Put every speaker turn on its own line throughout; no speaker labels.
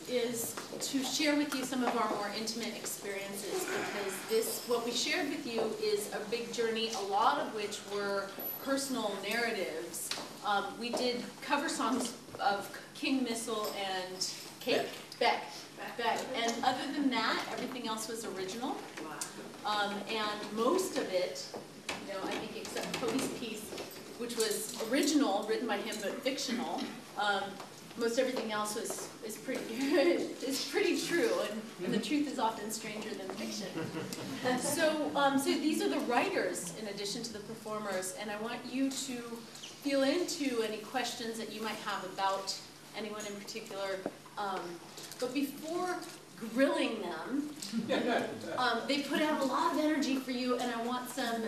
is to share with you some of our more intimate experiences, because what we shared with you is a big journey, a lot of which were personal narratives. We did cover songs of King Missile and Beck. And other than that, everything else was original. And most of it, I think except Cody's piece, which was original, written by him, but fictional, most everything else is pretty true, and the truth is often stranger than fiction. So these are the writers in addition to the performers, and I want you to feel into any questions that you might have about anyone in particular. But before grilling them, they put out a lot of energy for you, and I want some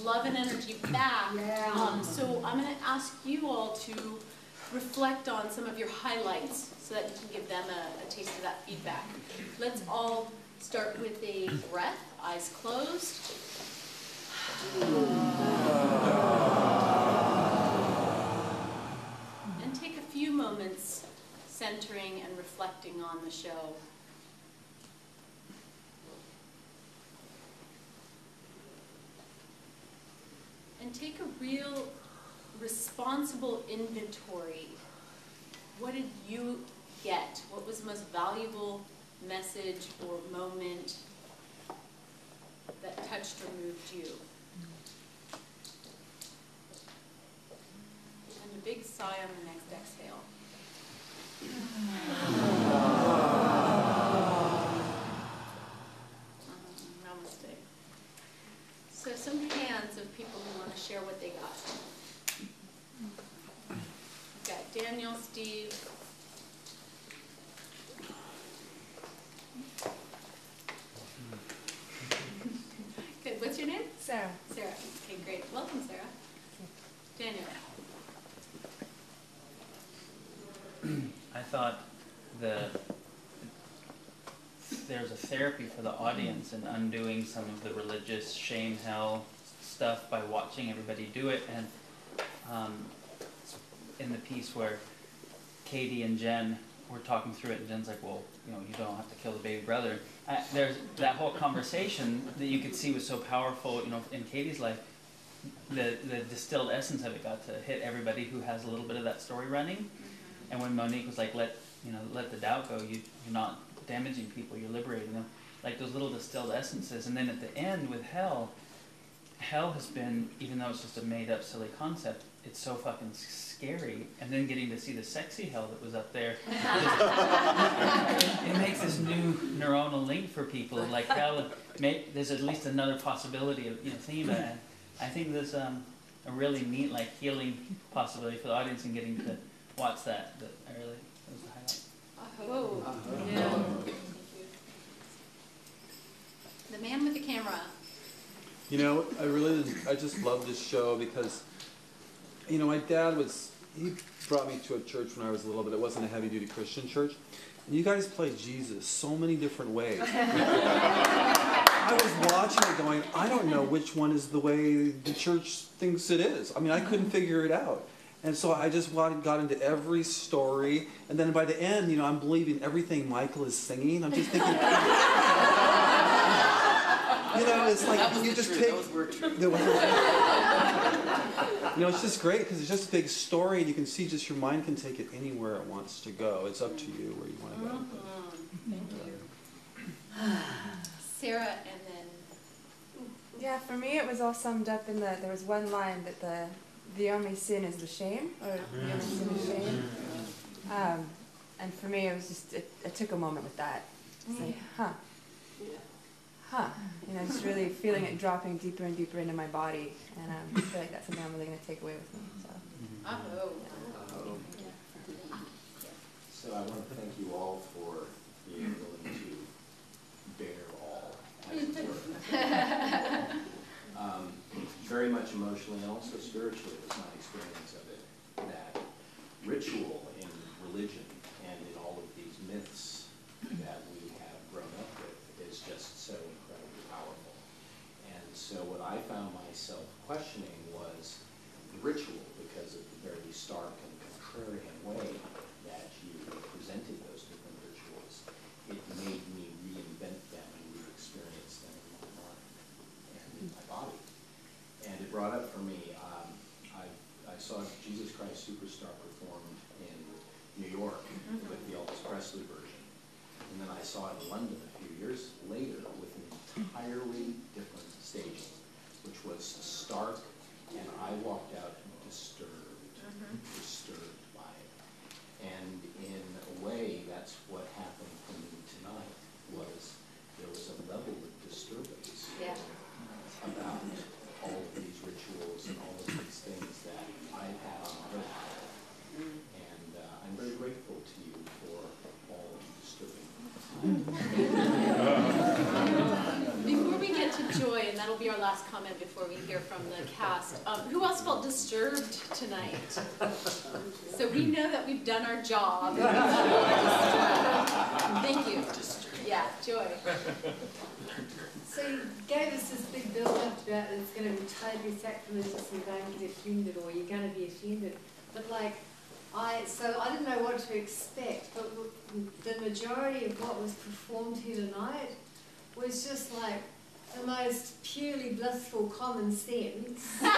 love and energy back. So I'm going to ask you all to reflect on some of your highlights so that you can give them a taste of that feedback. Let's all start with a breath, eyes closed. And take a few moments centering and reflecting on the show. And take a real responsible inventory. What did you get? What was the most valuable message or moment that touched or moved you? And a big sigh on the next exhale. Namaste. So some hands of people who want to share what they got. We've got Daniel, Steve. Good. What's your name?
Sarah.
Sarah. Okay, great. Welcome, Sarah. Daniel.
I thought there's a therapy for the audience in undoing some of the religious shame, hell stuff by watching everybody do it. And in the piece where Katie and Jen were talking through it, and Jen's like, well, you don't have to kill the baby brother. There's that whole conversation that you could see was so powerful, in Katie's life. The distilled essence of it got to hit everybody who has a little bit of that story running. And when Monique was like, let the doubt go, you're not damaging people, you're liberating them. Like those little distilled essences. And then at the end with hell has been, even though it's just a made up silly concept, it's so fucking scary. And then getting to see the sexy hell that was up there, it makes this new neuronal link for people. Like hell, there's at least another possibility of theme. And I think there's a really neat healing possibility for the audience in getting to watch that. That was the highlight.
Oh, yeah. Thank you. The man with the camera.
I just love this show because, my dad he brought me to a church when I was little, but it wasn't a heavy-duty Christian church. And you guys play Jesus so many different ways. I was watching it going, I don't know which one is the way the church thinks it is. I couldn't figure it out. And so I just got into every story. And then by the end, I'm believing everything Michael is singing. I'm just thinking... it's like
that was
you just
truth.
pick.
Those were true.
It's just great because it's just a big story, and you can see just your mind can take it anywhere it wants to go. It's up to you where you want to go.
Thank you. Sarah, and then.
Yeah, for me it was all summed up in there was one line that the only sin is the shame, or the only sin is shame. And for me it was just it took a moment with that. It's like, just really feeling it dropping deeper and deeper into my body, and I feel like that's something I'm really going to take away with me.
So I want to thank you all for being willing to bear all, as it were. Very much emotionally and also spiritually was my experience of it, that ritual in religion and in all of these myths that we have grown up with is just so incredibly powerful. And so what I found myself questioning was the ritual, because of the very stark and contrarian way that you presented those different rituals. made me reinvent them and re-experience them in my mind and in my body. And it brought up for me, I saw Jesus Christ Superstar performed in New York with the Elvis Presley version. And then I saw it in London a few years later with an entirely different staging, which was stark, and I walked out disturbed by it. And in a way, that's what happened for me tonight, was there was a level of disturbance about all of these rituals and all of these things that I've had on my life. And I'm very grateful to you for all of the disturbing.
Before we get to Joy, and that'll be our last comment before we hear from the cast, who else felt disturbed tonight? So we know that we've done our job. Thank you. Yeah, Joy.
So you gave us this big build-up about it's going to be totally sacrilegious and don't get offended, or you're going to be offended. But like, so I didn't know what to expect, but the majority of what was performed here tonight was just like the most purely blissful common sense. And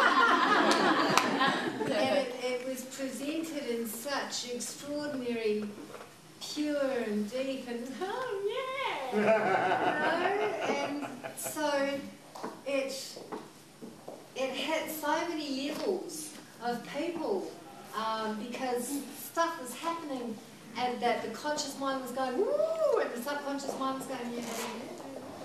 it was presented in such extraordinary, pure and deep and, oh yeah! You know? And so it hit so many levels of people. Because stuff was happening, and that the conscious mind was going, woo, and the subconscious mind was going,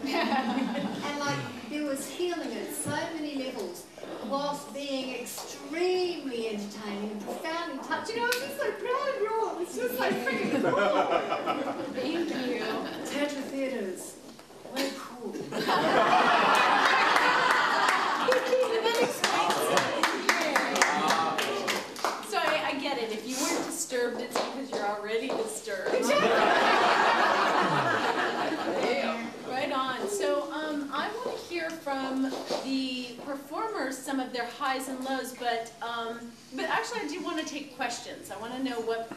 yeah. And like, there was healing at so many levels, whilst being extremely entertaining and profoundly touching. I'm just so proud of you all. It's just so freaking cool.
Thank you.
Tantra theatres, we're cool.
If you weren't disturbed, it's because you're already disturbed. Right on. So I want to hear from the performers some of their highs and lows, but actually I do want to take questions. I want to know what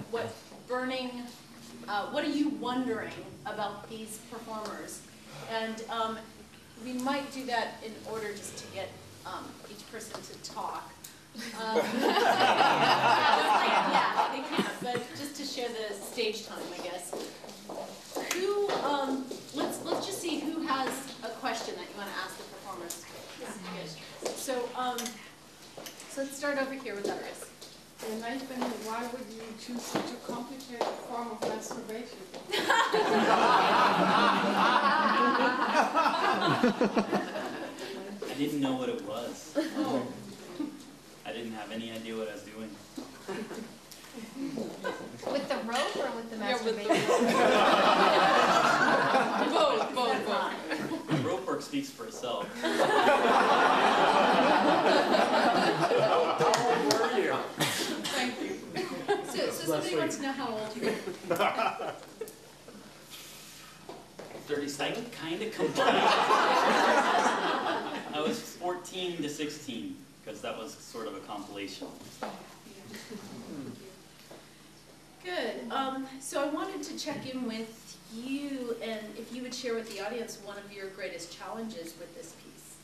are you wondering about these performers? And we might do that in order just to get each person to talk. Yeah, they can, but just to share the stage time, I guess. Who, let's just see who has a question that you want to ask the performers. So, so let's start over here with Iris.
Nathan, why would you choose such a complicated form of masturbation?
I didn't know what it was.
Oh.
I didn't have any idea what I was doing.
With the rope or with the masturbation?
Both.
The rope work speaks for itself.
How old were you?
Thank you. So somebody wants to know how old you are.
30-second, kind of combined. I was 14 to 16, because that was sort of a compilation.
Good. So I wanted to check in with you, and if you would share with the audience one of your greatest challenges with this piece.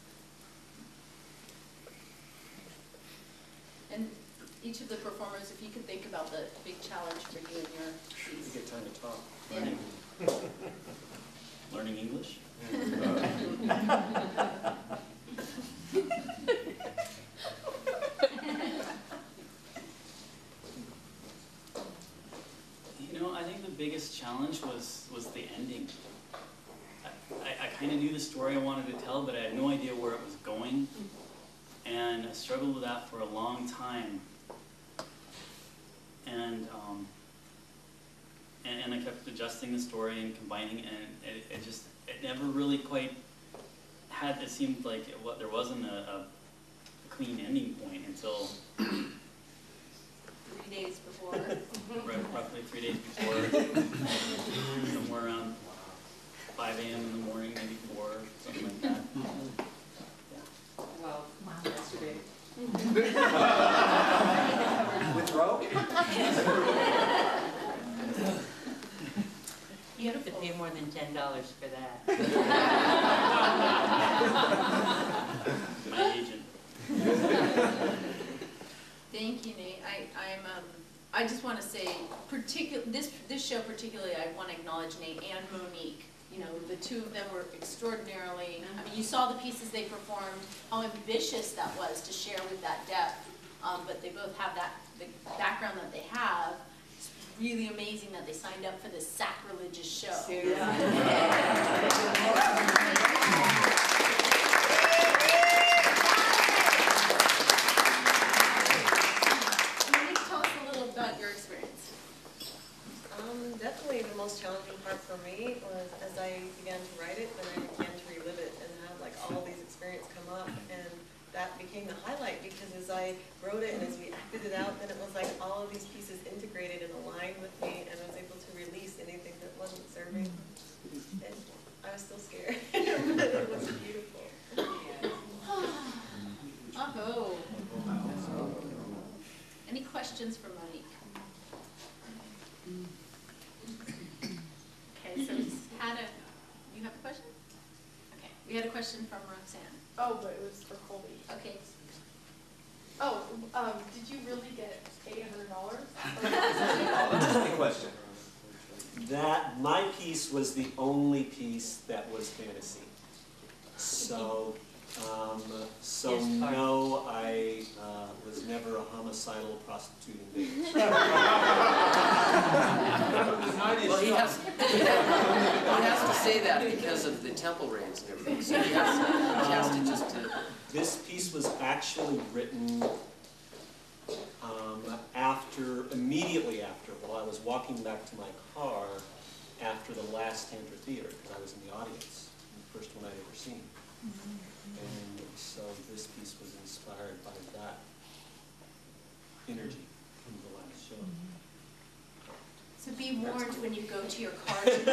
And each of the performers, if you could think about the big challenge for you in your piece.
Good time to talk.
Learning English? You know, I think the biggest challenge was the ending. I kind of knew the story I wanted to tell, but I had no idea where it was going. And I struggled with that for a long time. And I kept adjusting the story and combining, and it never really quite had, it seemed like there wasn't a clean ending point until
3 days before.
roughly 3 days before, somewhere around 5 a.m. in the morning, maybe 4, something like that. Yeah.
Wow, yesterday.
With rope?
You have to pay more than $10 for that.
My agent.
Thank you, Nate. I just want to say, this show particularly, I want to acknowledge Nate and Monique. You know, the two of them were extraordinarily, I mean, you saw the pieces they performed, how ambitious that was to share with that depth. But they both have the background that they have. It's really amazing that they signed up for this sacrilegious show.
Seriously.
Monique, tell us a little about your experience.
Definitely the most challenging part for me was as I began to write it, then I began to relive it and have like all these experiences come up, and that became the highlight because as I wrote it and as we acted it out, then it was like all of these pieces integrated and aligned with me, and I was able to release anything that wasn't serving. And I was still scared, but it was beautiful.
Oh. Any questions for Monique? Okay, so you have a question? Okay, we had a question from Roxanne.
Oh, but it was for Colby.
Okay.
Oh, did you really get $800?
That's a good question. That my piece was the only piece that was fantasy. So, no, I was never a homicidal prostituting bitch.
Well, he has to say that because of the temple raids and everything. So he has to just.
This piece was actually written immediately after, while I was walking back to my car after the last Tantra Theater, because I was in the audience, the first one I'd ever seen. And so this piece was inspired by that energy from the last show.
So be warned when you go to your car tonight.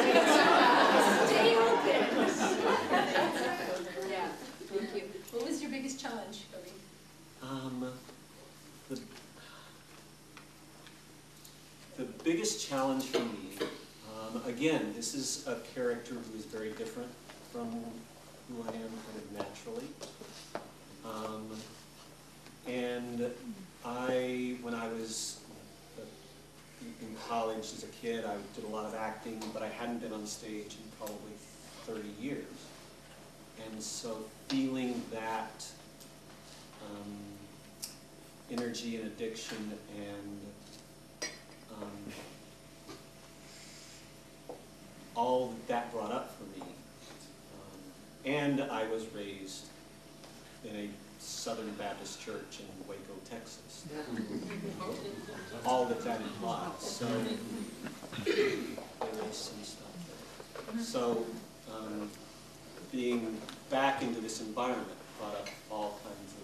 Stay open. Yeah, thank you. What was your biggest challenge, Cody?
The biggest challenge for me, again, this is a character who is very different from who I am kind of naturally. And when I was in college as a kid, I did a lot of acting, but I hadn't been on stage in probably 30 years. And so feeling that energy and addiction and all that brought up for me. And I was raised in a Southern Baptist church in Waco, Texas. All that implies. So there is some stuff there. So being back into this environment brought up all kinds of.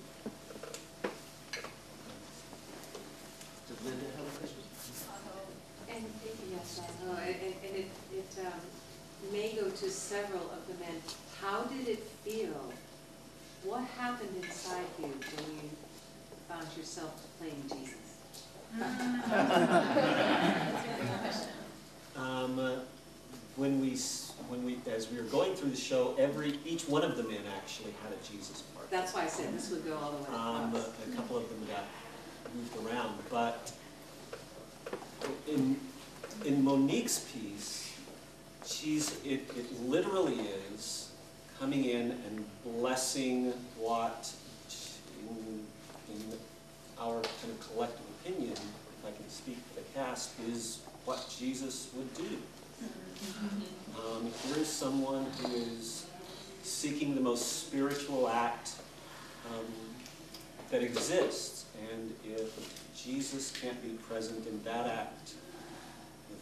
Did Linda have a question?
And yes, and it may go to several of the men. How did it feel? What happened inside you when you found yourself playing Jesus?
As we were going through the show, each one of the men actually had a Jesus part.
That's why I said this would go all the way across.
A couple of them got moved around, but in Monique's piece, it literally is coming in and blessing what, in our kind of collective opinion, if I can speak for the cast, is what Jesus would do. Here is someone who is seeking the most spiritual act that exists, and if Jesus can't be present in that act,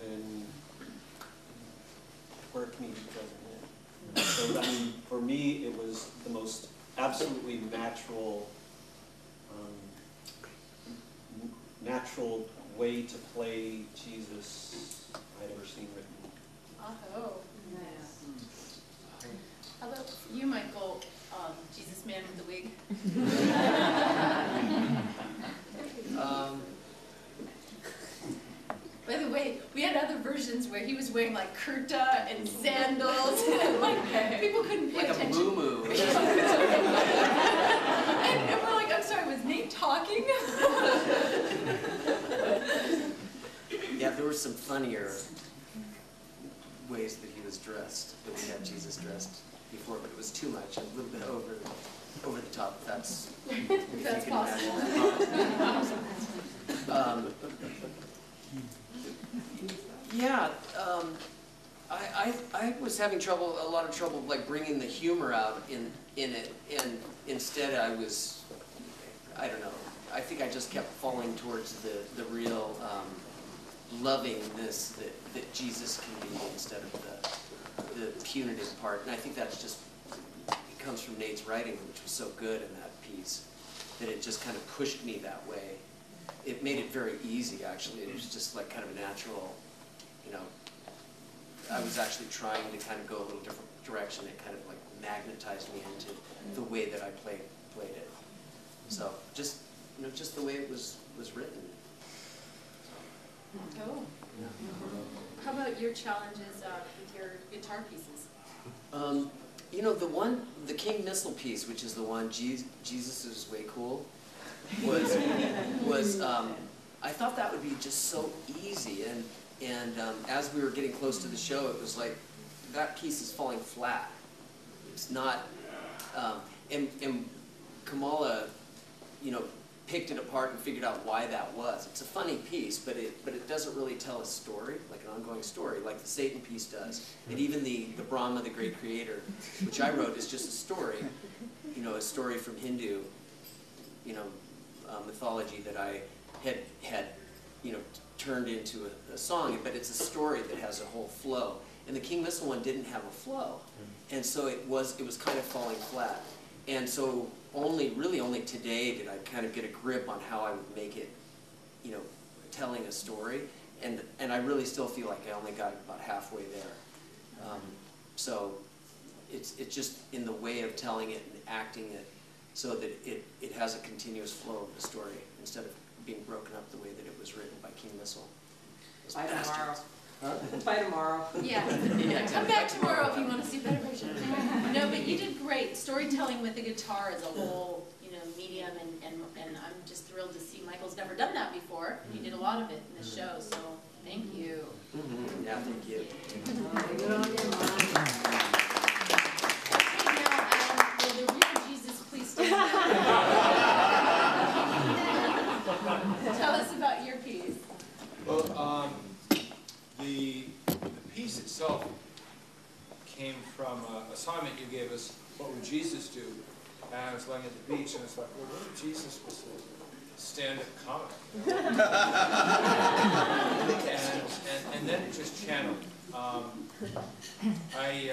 then where can he be present in? So, I mean, for me, it was the most absolutely natural way to play Jesus I'd ever seen written.
Oh, nice. How about you, Michael, Jesus man with the wig? By the way, we had other other versions where he was wearing like kurta and sandals, and like people couldn't pay attention.
Like a moo-moo.
And we're like, I'm sorry, was Nate talking?
Yeah, there were some funnier ways that he was dressed, that we had Jesus dressed before, but it was too much, a little bit over the top. That's if
That's
you can
possible.
imagine. Yeah, I was having a lot of trouble, like bringing the humor out in it, and instead I don't know. I think I just kept falling towards the real lovingness that Jesus can be instead of the punitive part. And I think that's just, it comes from Nate's writing, which was so good in that piece, that it just kind of pushed me that way. It made it very easy, actually. It was just like kind of a natural, you know, I was actually trying to kind of go a little different direction. It kind of like magnetized me into the way that I played it. So just, you know, just the way it was written.
Oh.
Yeah.
How about your challenges with your guitar pieces?
You know, the King Missile piece, which is the one, Jesus is way cool, was I thought that would be just so easy, and as we were getting close to the show, it was like, that piece is falling flat. It's not, and Kamala, you know, picked it apart and figured out why that was. It's a funny piece, but it doesn't really tell a story, like an ongoing story, like the Satan piece does. And even the Brahma, the great creator, which I wrote, is just a story, you know, a story from Hindu, you know, mythology that I had you know, turned into a song, but it's a story that has a whole flow. And the King Missile one didn't have a flow, and so it was kind of falling flat. And so really only today did I kind of get a grip on how I would make it, you know, telling a story. And I really still feel like I only got about halfway there. So it's just in the way of telling it and acting it so that it has a continuous flow of the story instead of being broken up the way that it was written by King Missile.
By tomorrow.
Huh?
By tomorrow.
Yeah. Come back tomorrow if you want to see a better version. No, but you did great. Storytelling with the guitar is a whole, you know, medium, and I'm just thrilled to see Michael's never done that before. You did a lot of it in the show, so thank you.
Mm-hmm. Yeah, thank you.
Okay, now, will the real Jesus please stand up? Tell us about your piece.
Well, the piece itself came from an assignment you gave us, what would Jesus do? And I was laying at the beach, and it's like, well, what if Jesus was a stand-up comic? And then it just channeled. I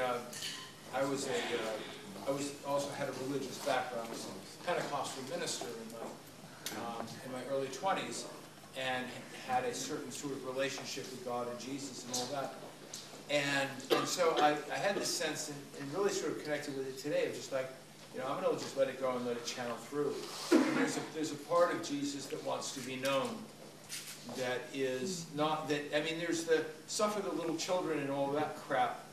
also had a religious background. I was a Pentecostal minister in my early 20s, and had a certain sort of relationship with God and Jesus and all that. And so I had this sense, and really sort of connected with it today, of just like, you know, I'm going to just let it go and let it channel through. And there's a part of Jesus that wants to be known, that is not, that, I mean, there's the suffer the little children and all that crap,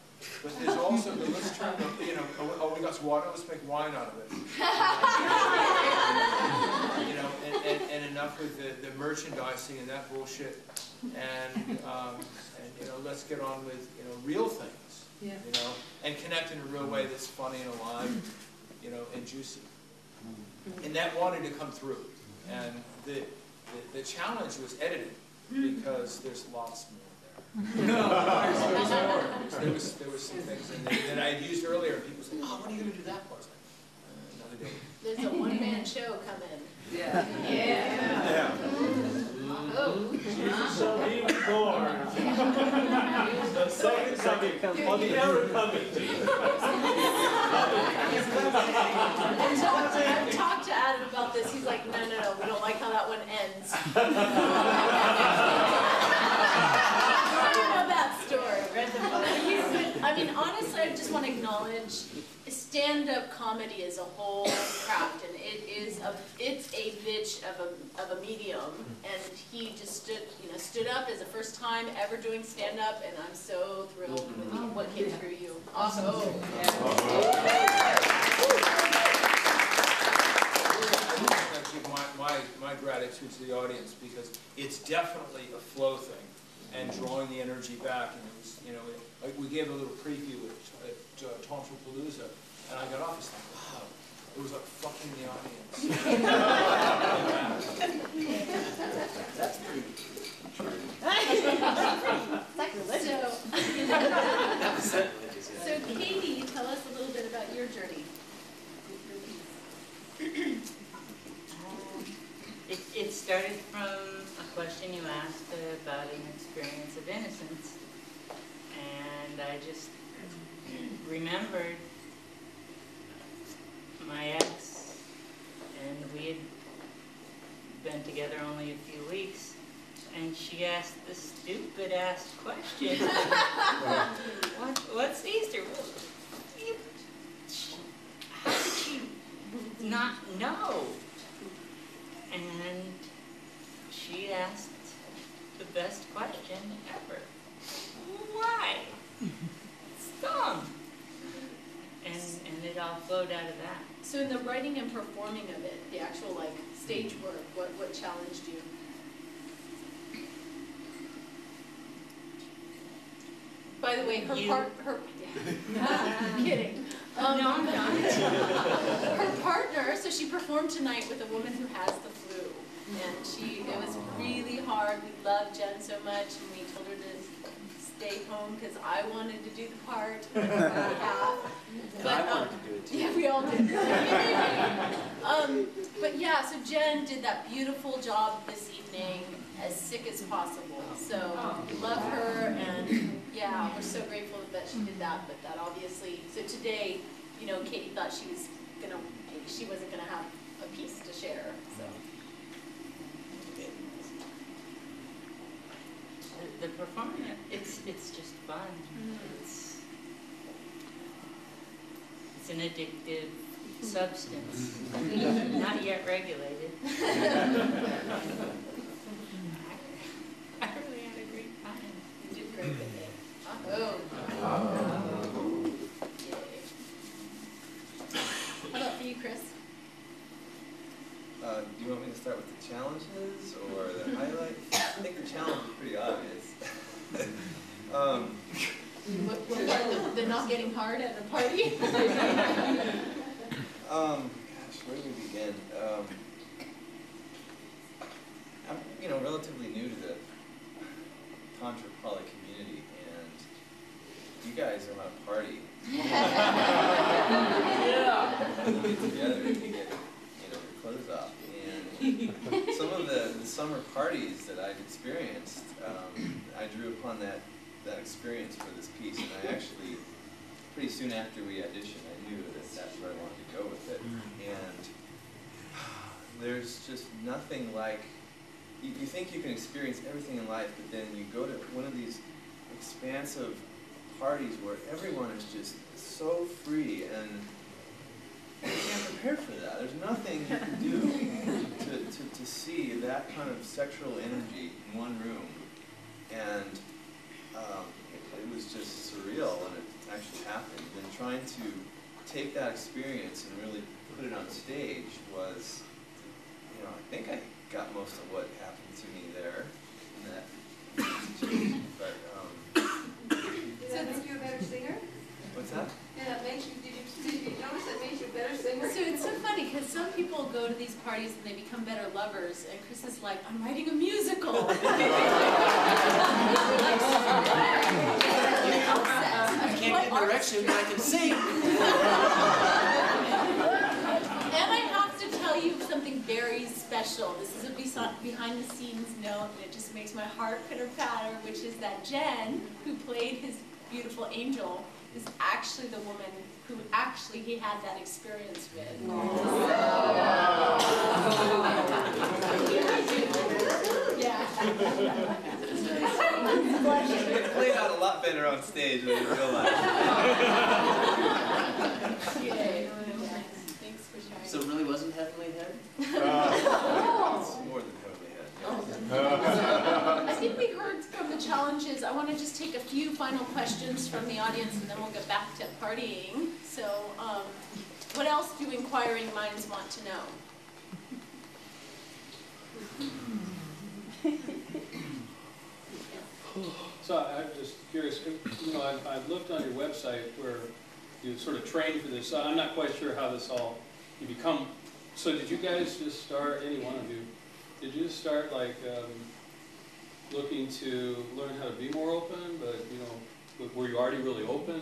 but there's also the, let's turn the, you know, oh, we got some water, let's make wine out of it. You know, and enough with the merchandising and that bullshit, and you know, let's get on with, you know, real things, you know, and connect in a real way that's funny and alive, you know, and juicy. And that wanted to come through, and the challenge was editing, because there's lots more. There was some things in there that I had used earlier, and people said, "Oh, when are you going to do that part?" Another day.
There's a one-man show coming.
Yeah.
Yeah. Oh.
Jesus shall be born. The second coming, or the ever coming Jesus.
I've talked to Adam about this. He's like, no, we don't like how that one ends. I don't know that story. I'm I mean, honestly, I just want to acknowledge stand-up comedy is a whole craft, and it's a bitch of a medium. And he just stood up as the first time ever doing stand-up, and I'm so thrilled with what came through you. Awesome.
My gratitude to the audience, because it's definitely a flow thing and drawing the energy back. And it was, like we gave a little preview at Palooza, and I got off and like, wow, it was like fucking the audience.
That's pretty
So Katie, tell us a little bit about your journey.
It started from a question you asked about an experience of innocence, and I just remembered my ex, and we had been together only a few weeks, and she asked the stupid-ass question, what's Easter? How did she not know? And she asked the best question ever. Why? It's dumb. And it all flowed out of that.
So in the writing and performing of it, the actual stage work, what challenged you? By the way, her I'm kidding.
No, I'm not.
Her partner, so she performed tonight with a woman who has the flu. And it was really hard. We loved Jen so much, and we told her to stay home because I wanted to do the part. But
I wanted to do it too.
Yeah, we all did. But yeah, so Jen did that beautiful job this evening, as sick as possible. So love her, and yeah, we're so grateful that she did that. But that obviously, so today, Katie thought she wasn't gonna have a piece to share. So
The performing, it's just fun. It's an addictive substance, not yet regulated. I really had a great time.
you did great with it. How about for you, Chris?
Do you want me to start with the challenges or the highlights? I think the challenge is pretty obvious.
The not getting hard at a party?
Gosh, where do we begin? I'm, relatively new to the Tantra poly community, and you guys know how to party. You get together and you get, your clothes off. And some of the summer parties that I've experienced, I drew upon that experience for this piece, and I actually, pretty soon after we auditioned, I knew that that's where I wanted to go with it. And there's just nothing like, you think you can experience everything in life, but then you go to one of these expansive parties where everyone is just so free, and you can't prepare for that. There's nothing you can do to see that kind of sexual energy in one room. And it was just surreal when it actually happened. And trying to take that experience and really put it on stage was, I think I got most of what happened to me there in that situation. But,
Did that make you a better singer?
what's that?
Yeah, that makes you, did you notice that makes you a better singer?
So it's so funny because some people go to these parties and they become better lovers, and Chris is like, I'm writing a musical.
I can't get direction, but I can sing.
And I have to tell you something very special. This is a behind-the-scenes note, and it just makes my heart pitter-patter, which is that Jen, who played his beautiful angel, is actually the woman who actually he had that experience with. Yeah.
It's played out a lot better on stage than in real life.
Thanks for sharing.
So it really wasn't Heavenly Head?
It's more than Heavenly Head.
I think we heard from the challenges. I want to just take a few final questions from the audience, and then we'll get back to partying. So, what else do inquiring minds want to know?
So I'm just curious, I've looked on your website where you sort of trained for this. I'm not quite sure how this all, you become, so did you guys just start, any one of you, did you just start like looking to learn how to be more open, but were you already really open?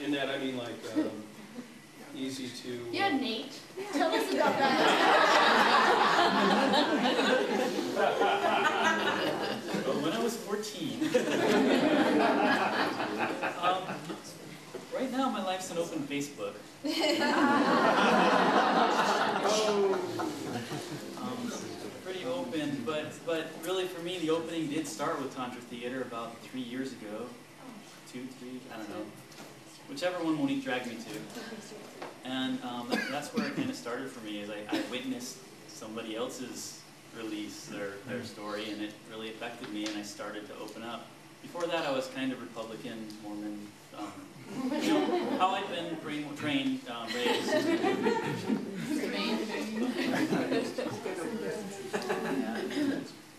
In that, I mean like easy to...
Yeah, Nate, tell us about that.
When I was 14, right now my life's an open Facebook. Pretty open, but really for me the opening did start with Tantra Theater about 3 years ago. 2, 3, I don't know. Whichever one Monique dragged me to. And that's where it kind of started for me, is I witnessed somebody else's release their story, and it really affected me, and I started to open up. Before that, I was kind of Republican, Mormon, how I'd been trained, raised.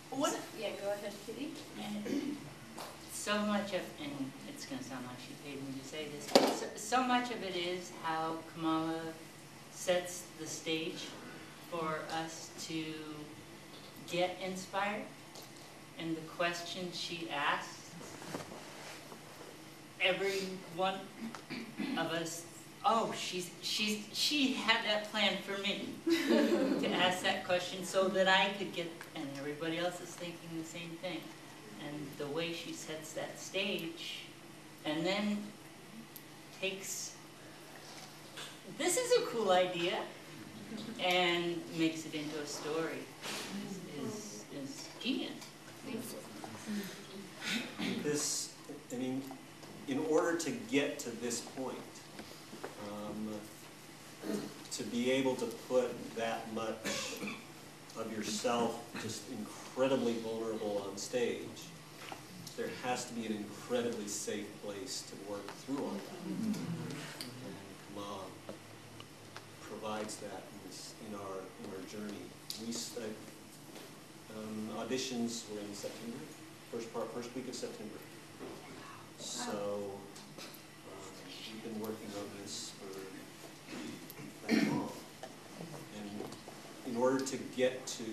What? Yeah, go ahead, Kitty.
So much of, and it's going to sound like she paid me to say this, but so much of it is how Kamala sets the stage for us to get inspired, and the questions she asks, every one of us, oh, she had that plan for me to ask that question so that I could get, and everybody else is thinking the same thing. And the way she sets that stage, and then takes, this is a cool idea, and makes it into a story, is genius.
This, I mean, in order to get to this point, to be able to put that much of yourself just incredibly vulnerable on stage, there has to be an incredibly safe place to work through all that. And Kamala provides that in our journey. Auditions were in September, first week of September. So we've been working on this for that long. And in order to get to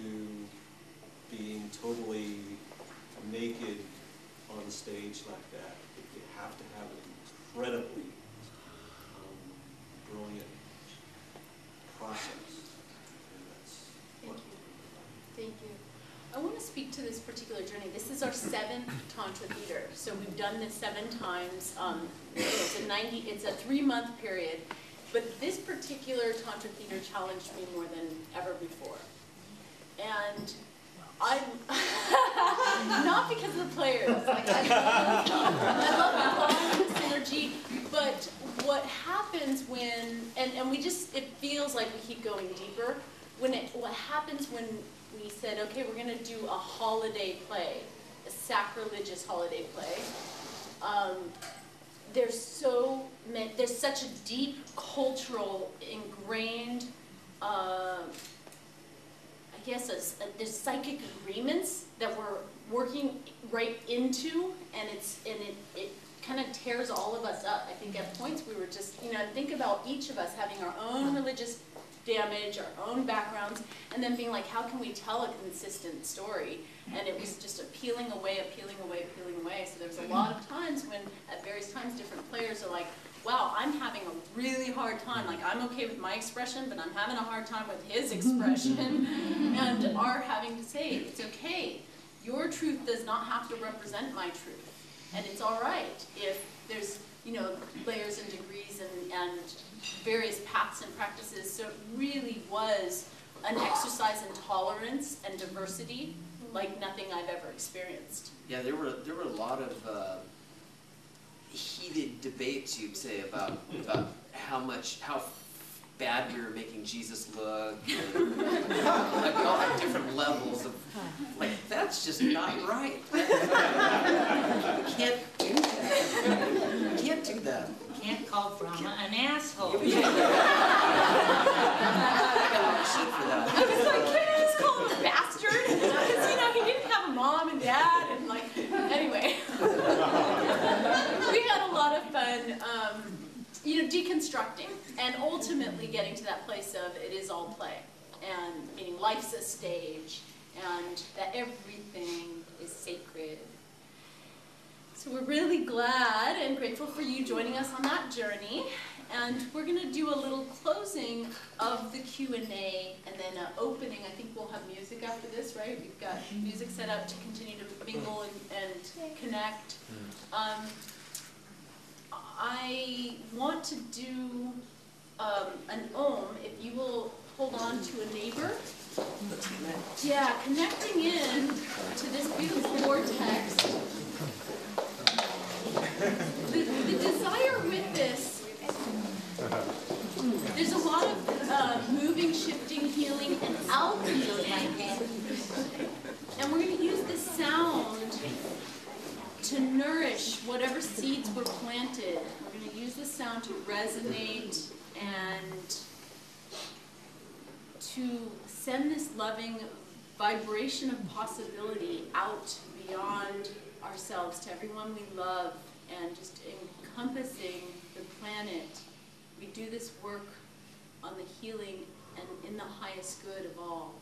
being totally naked on stage like that, you have to have an incredibly brilliant process. And that's what
Thank you. I want to speak to this particular journey. This is our 7th Tantra Theater, so we've done this 7 times. It's a 3-month period, but this particular Tantra Theater challenged me more than ever before. And I'm not because of the players. Like, I love the bond and the synergy, but what happens when, and we just, it feels like we keep going deeper. What happens when we said, okay, we're going to do a holiday play, a sacrilegious holiday play. There's such a deep cultural ingrained, I guess, there's psychic agreements that we're working right into, and it kind of tears all of us up. I think at points we were just, think about each of us having our own religious damage, our own backgrounds, and then being like, how can we tell a consistent story? And it was just a peeling away. So there's a lot of times when, at various times, different players are like, wow, I'm having a really hard time. Like, I'm okay with my expression, but I'm having a hard time with his expression. And are having to say, it's okay. Your truth does not have to represent my truth. And it's all right if there's, layers and degrees and various paths and practices. So it really was an exercise in tolerance and diversity like nothing I've ever experienced.
Yeah, there were a lot of heated debates, you'd say, about how bad we were making Jesus look. And, like we all had different levels of like that's just not right. We can't do that. We can't do that.
Can't call Brahma an asshole.
I got a lot of shit for that.
I was like, can I just call him a bastard? Because, you know, he didn't have a mom and dad, and like, anyway. We had a lot of fun, you know, deconstructing, and ultimately getting to that place of it is all play, and meaning life's a stage, and that everything is sacred. So we're really glad and grateful for you joining us on that journey. And we're going to do a little closing of the Q&A and then opening. I think we'll have music after this, right? We've got music set up to continue to mingle and connect. I want to do an Om, if you will hold on to a neighbor. Yeah, connecting in to this beautiful vortex. The desire with this, there's a lot of moving, shifting, healing, and out-healing. And we're going to use this sound to nourish whatever seeds were planted. We're going to use this sound to resonate and to send this loving vibration of possibility out beyond ourselves to everyone we love, and just encompassing the planet. We do this work on the healing and in the highest good of all.